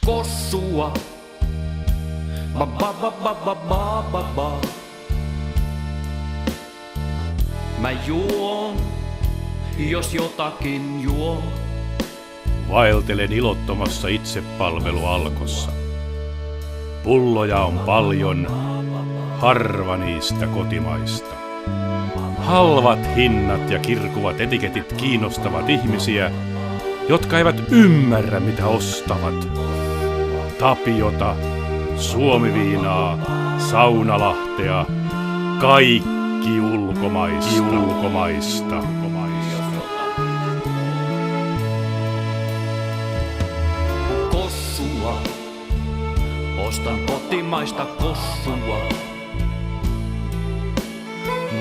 kossua. Ba ba ba ba ba ba ba ba. Mä juon, jos jotakin juon. Vaeltelen ilottomassa itsepalvelualkossa. Pulloja on paljon, harva niistä kotimaista. Halvat hinnat ja kirkuvat etiketit kiinnostavat ihmisiä, jotka eivät ymmärrä mitä ostavat. Tapiota, suomiviinaa, saunalahtea, kaikki ulkomaista. Kossua, ostan kotimaista kossua.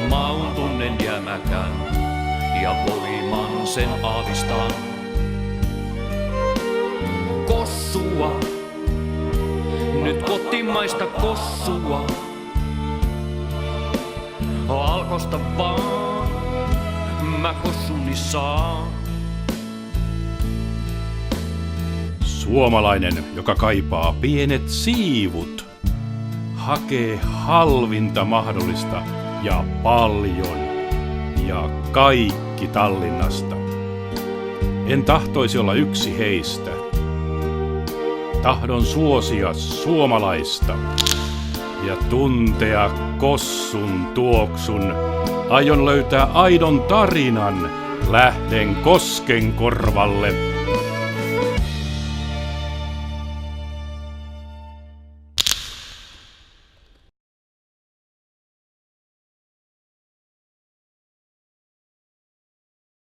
Maun tunnen jämäkän ja voiman sen aavistan. Kossua, nyt kotimaista kossua. Alkosta vaan, mä kossuni saan. Suomalainen, joka kaipaa pienet siivut, hakee halvinta mahdollista ja paljon ja kaikki Tallinnasta. En tahtoisi olla yksi heistä. Tahdon suosia suomalaista ja tuntea kossun tuoksun. Aion löytää aidon tarinan, lähden Koskenkorvalle.